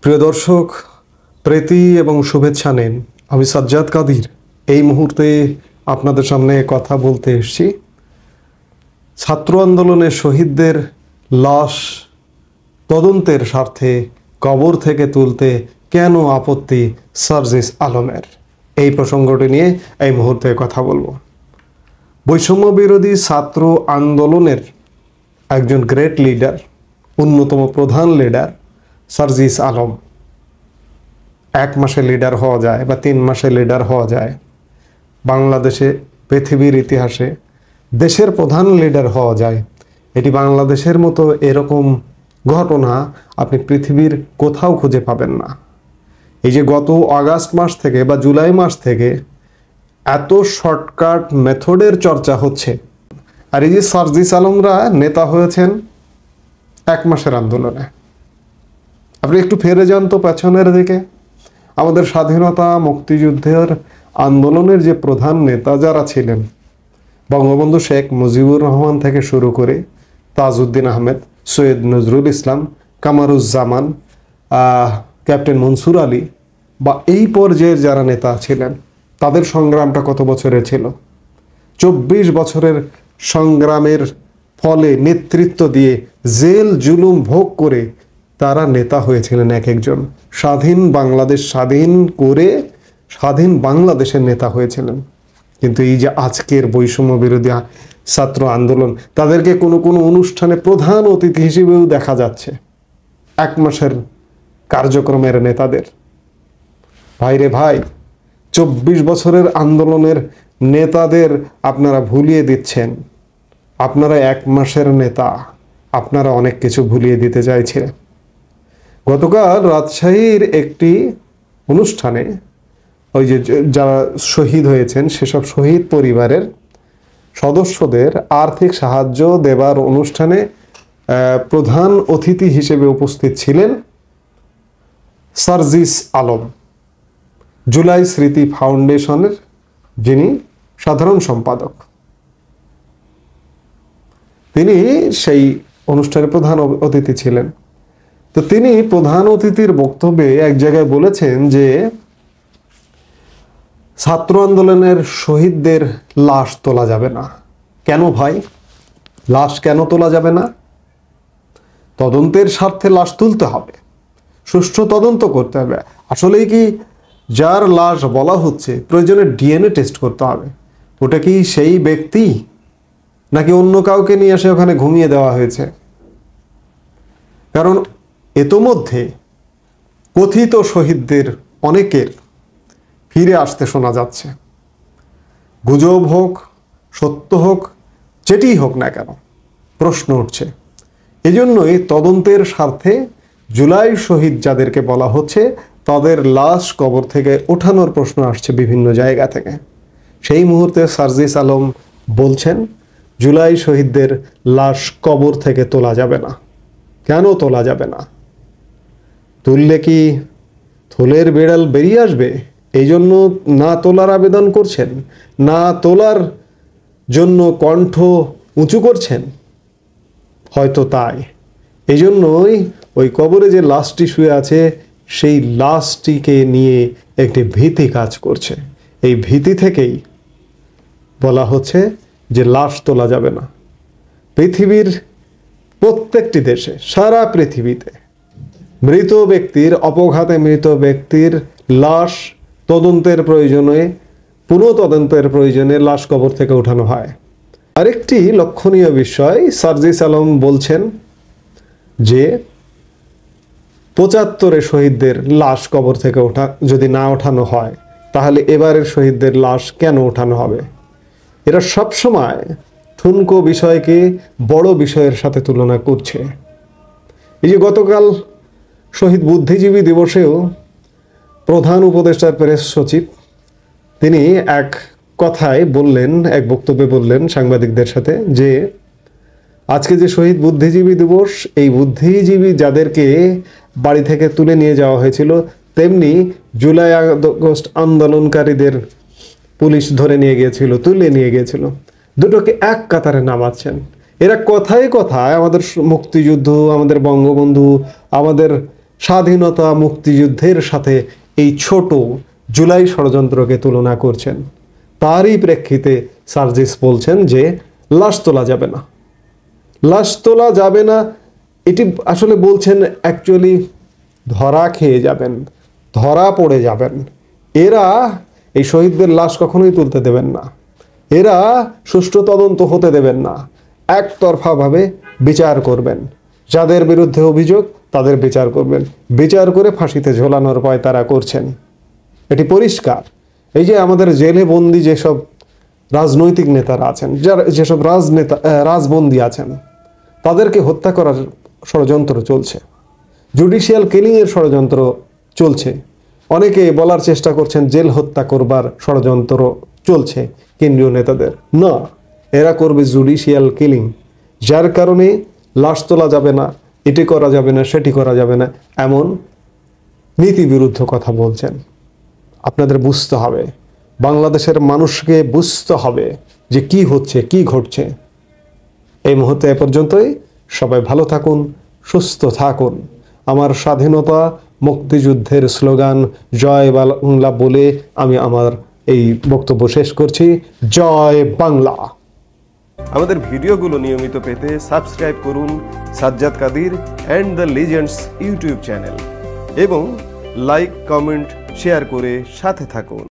প্রিয় দর্শক, প্রীতি এবং শুভেচ্ছা নেন। আমি সাজ্জাদ কাদির এই মুহূর্তে আপনাদের সামনে কথা বলতে এসেছি। ছাত্র আন্দোলনের শহীদদের লাশ তদন্তের স্বার্থে কবর থেকে তুলতে কেন আপত্তি সার্জিস আলমের, এই প্রসঙ্গটি নিয়ে এই মুহূর্তে কথা বলবো। বৈষম্য বিরোধী ছাত্র আন্দোলনের একজন গ্রেট লিডার, অন্যতম প্রধান লিডার সার্জিস আলম। 1 মাসে লিডার হওয়া যায় বা 3 মাসে লিডার হওয়া যায়, বাংলাদেশে পৃথিবীর ইতিহাসে দেশের প্রধান লিডার হওয়া যায়, এটি বাংলাদেশের মতো এরকম ঘটনা আপনি পৃথিবীর কোথাও খুঁজে পাবেন না। এই যে গত আগস্ট মাস থেকে বা জুলাই মাস থেকে এত শর্টকাট মেথডের চর্চা হচ্ছে, আর এই যে সার্জিস আলমরা নেতা হয়েছেন 1 মাসের আন্দোলনে। আপনি একটু ফিরে যান তো পেছনের দিকে। আমাদের স্বাধীনতা মুক্তিযুদ্ধের আন্দোলনের যে প্রধান নেতা যারা ছিলেন, বঙ্গবন্ধু শেখ মুজিবুর রহমান থেকে শুরু করে তাজউদ্দিন আহমেদ, সৈয়দ নজরুল ইসলাম, কামারুজ্জামান, ক্যাপ্টেন মনসুর আলী বা এই পর্যায়ের যারা নেতা ছিলেন, তাদের সংগ্রামটা কত বছরের ছিল? 24 বছরের সংগ্রামের ফলে নেতৃত্ব দিয়ে জেল জুলুম ভোগ করে তারা নেতা হয়েছিলেন এক একজন। স্বাধীন বাংলাদেশ স্বাধীন করে স্বাধীন বাংলাদেশের নেতা হয়েছিলেন। কিন্তু এই যে আজকের বৈষম্য বিরোধী ছাত্র আন্দোলন, তাদেরকে কোনো কোনো অনুষ্ঠানে প্রধান অতিথি হিসেবেও দেখা যাচ্ছে 1 মাসের কার্যক্রমের নেতাদের। ভাইরে ভাই, 24 বছরের আন্দোলনের নেতাদের আপনারা ভুলিয়ে দিচ্ছেন। আপনারা 1 মাসের নেতা, আপনারা অনেক কিছু ভুলিয়ে দিতে চাইছিলেন। গতকাল রাজশাহীর একটি অনুষ্ঠানে ওই যে যারা শহীদ হয়েছেন সেসব শহীদ পরিবারের সদস্যদের আর্থিক সাহায্য দেবার অনুষ্ঠানে প্রধান অতিথি হিসেবে উপস্থিত ছিলেন সার্জিস আলম, জুলাই স্মৃতি ফাউন্ডেশনের যিনি সাধারণ সম্পাদক। তিনি সেই অনুষ্ঠানে প্রধান অতিথি ছিলেন। তো তিনি প্রধান অতিথির বক্তব্যে এক জায়গায় বলেছেন যে ছাত্র আন্দোলনের শহীদদের লাশ তোলা যাবে না। কেন ভাই, লাশ কেন তোলা যাবে না? তদন্তের স্বার্থে লাশ তুলতে হবে, সুষ্ঠু তদন্ত করতে হবে। আসলেই কি যার লাশ বলা হচ্ছে প্রয়োজনে ডিএনএ টেস্ট করতে হবে, ওটা কি সেই ব্যক্তি নাকি অন্য কাউকে নিয়ে এসে ওখানে ঘুমিয়ে দেওয়া হয়েছে? কারণ ইতোমধ্যে কথিত শহীদদের অনেকের ফিরে আসতে শোনা যাচ্ছে। গুজব হোক, সত্য হোক, যেটিই হোক না কেন, প্রশ্ন উঠছে। এজন্যই তদন্তের স্বার্থে জুলাই শহীদ যাদেরকে বলা হচ্ছে তাদের লাশ কবর থেকে ওঠানোর প্রশ্ন আসছে বিভিন্ন জায়গা থেকে। সেই মুহূর্তে সার্জিস আলম বলছেন জুলাই শহীদদের লাশ কবর থেকে তোলা যাবে না। কেন তোলা যাবে না? তুললে কি থলের বিড়াল বেরিয়ে আসবে? এই জন্য না তোলার আবেদন করছেন, না তোলার জন্য কণ্ঠ উঁচু করছেন? হয়তো তাই। এই জন্যই ওই কবরে যে লাশটি শুয়ে আছে সেই লাশটিকে নিয়ে একটি ভীতি কাজ করছে। এই ভীতি থেকেই বলা হচ্ছে যে লাশ তোলা যাবে না। পৃথিবীর প্রত্যেকটি দেশে, সারা পৃথিবীতে মৃত ব্যক্তির, অপঘাতে মৃত ব্যক্তির লাশ তদন্তের প্রয়োজনে, পুনঃতদন্তের প্রয়োজনে লাশ কবর থেকে উঠানো হয়। আরেকটি লক্ষণীয় বিষয়, সার্জিস আলম বলছেন যে 75 শহীদদের লাশ কবর থেকে যদি না ওঠানো হয় তাহলে এবারের শহীদদের লাশ কেন ওঠানো হবে? এরা সবসময় ঠুনকো বিষয়কে বড় বিষয়ের সাথে তুলনা করছে। এই যে গতকাল শহীদ বুদ্ধিজীবী দিবসেও প্রধান উপদেষ্টার প্রেস সচিব তিনি এক কথায় বললেন, এক বক্তব্যে বললেন সাংবাদিকদের সাথে যে আজকে যে শহীদ বুদ্ধিজীবী দিবস, এই বুদ্ধিজীবী যাদেরকে বাড়ি থেকে তুলে নিয়ে যাওয়া হয়েছিল, তেমনি জুলাই আগস্ট আন্দোলনকারীদের পুলিশ ধরে নিয়ে গিয়েছিল, তুলে নিয়ে গিয়েছিল। দুটোকে এক কাতারে নামাচ্ছেন। এরা কথায় কথায় আমাদের মুক্তিযুদ্ধ, আমাদের বঙ্গবন্ধু, আমাদের স্বাধীনতা মুক্তিযুদ্ধের সাথে এই ছোট জুলাই ষড়যন্ত্রকে তুলনা করছেন। তারই প্রেক্ষিতে সার্জিস বলছেন যে লাশ তোলা যাবে না, লাশ তোলা যাবে না। এটি আসলে বলছেন অ্যাকচুয়ালি ধরা খেয়ে যাবেন, ধরা পড়ে যাবেন। এরা এই শহীদদের লাশ কখনোই তুলতে দেবেন না, এরা সুষ্ঠু তদন্ত হতে দেবেন না, একতরফাভাবে বিচার করবেন। যাদের বিরুদ্ধে অভিযোগ তাদের বিচার করবেন, বিচার করে ফাঁসিতে ঝোলানোর ভয় তারা করছেন। এটি পরিষ্কার। এই যে আমাদের জেলে বন্দি যেসব রাজনৈতিক নেতারা আছেন, যারা যেসব রাজবন্দি আছেন, তাদেরকে হত্যা করার ষড়যন্ত্র চলছে, জুডিশিয়াল কিলিংয়ের ষড়যন্ত্র চলছে। অনেকে বলার চেষ্টা করছেন জেল হত্যা করবার ষড়যন্ত্র চলছে কেন্দ্রীয় নেতাদের। না, এরা করবে জুডিশিয়াল কিলিং। যার কারণে লাশ তোলা যাবে না, এটি করা যাবে না, সেটি করা যাবে না, এমন নীতিবিরুদ্ধ কথা বলছেন। আপনাদের বুঝতে হবে, বাংলাদেশের মানুষকে বুঝতে হবে যে কি হচ্ছে, কি ঘটছে। এই মুহূর্তে এ পর্যন্তই। সবাই ভালো থাকুন, সুস্থ থাকুন। আমার স্বাধীনতা মুক্তিযুদ্ধের স্লোগান জয় বাংলা বলে আমি আমার এই বক্তব্য শেষ করছি। জয় বাংলা। আমাদের ভিডিওগুলো নিয়মিত পেতে সাবস্ক্রাইব করুন Sajjad Kadir and the legends YouTube channel এবং লাইক, কমেন্ট, শেয়ার করে সাথে থাকুন।